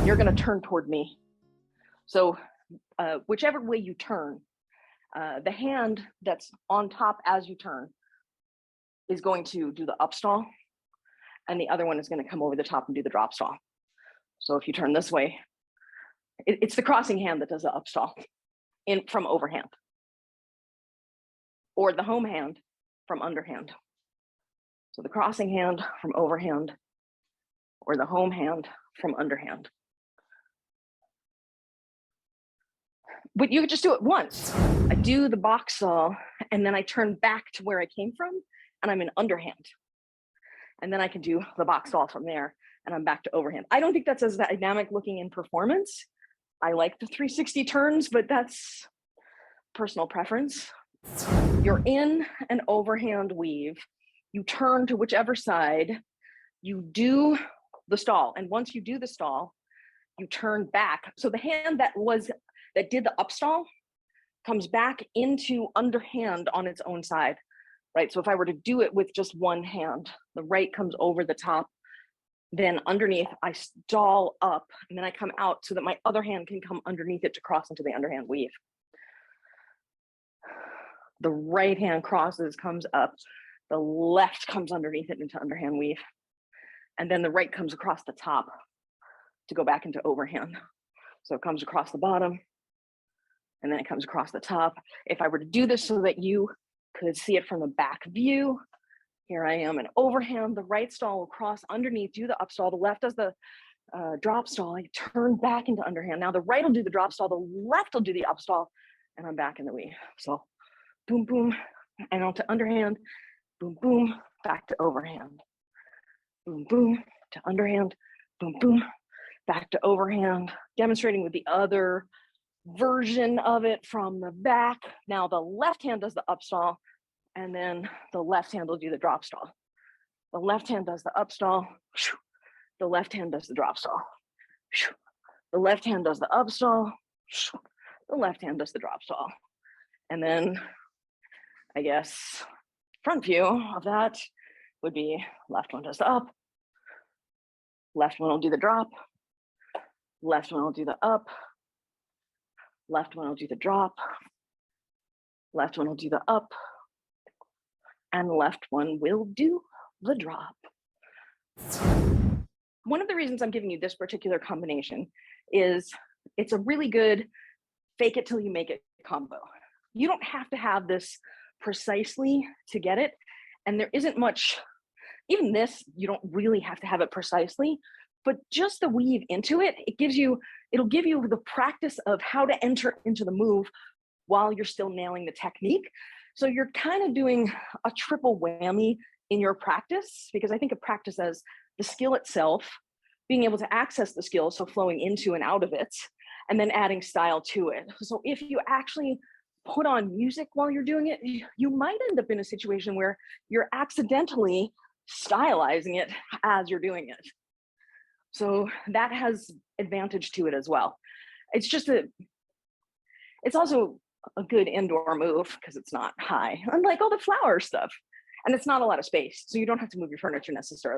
you're going to turn toward me. So whichever way you turn, the hand that's on top as you turn is going to do the up stall, and the other one is going to come over the top and do the drop stall. So if you turn this way, it's the crossing hand that does the up stall from overhand, or the home hand from underhand. So the crossing hand from overhand, or the home hand from underhand. But you could just do it once. I do the box saw, and then I turn back to where I came from, and I'm in underhand. And then I can do the box saw from there, and I'm back to overhand. I don't think that's as dynamic looking in performance. I like the 360 turns, but that's personal preference. You're in an overhand weave. You turn to whichever side, you do the stall. And once you do the stall, you turn back. So the hand that did the up stall comes back into underhand on its own side, right? So if I were to do it with just one hand, the right comes over the top, then underneath I stall up, and then I come out so that my other hand can come underneath it to cross into the underhand weave. The right hand crosses, comes up, the left comes underneath it into underhand weave, and then the right comes across the top to go back into overhand. So it comes across the bottom, and then it comes across the top. If I were to do this so that you could see it from the back view, here I am in overhand, the right stall will cross underneath, do the up stall, the left does the drop stall, I turn back into underhand. Now the right will do the drop stall, the left will do the up stall, and I'm back in the weave. So boom, boom, and onto underhand, boom, boom, back to overhand. Boom, boom, to underhand, boom, boom, back to overhand, demonstrating with the other version of it from the back. Now the left hand does the up stall, and then the left hand will do the drop stall. The left hand does the up stall, the left hand does the drop stall. The left hand does the up stall, the left hand does the drop stall. And then I guess front view of that would be left one does the up, left one will do the drop, left one will do the up, left one will do the drop, left one will do the up, and left one will do the drop. One of the reasons I'm giving you this particular combination is it's a really good fake it till you make it combo. You don't have to have this precisely to get it. And there isn't much, even this, you don't really have to have it precisely, but just the weave into it, it'll give you the practice of how to enter into the move while you're still nailing the technique. So you're kind of doing a triple whammy in your practice, because I think of practice as the skill itself, being able to access the skill, so flowing into and out of it, and then adding style to it. So if you actually put on music while you're doing it, you might end up in a situation where you're accidentally stylizing it as you're doing it. So that has advantage to it as well. It's also a good indoor move because it's not high, unlike all the flower stuff. And it's not a lot of space, so you don't have to move your furniture necessarily.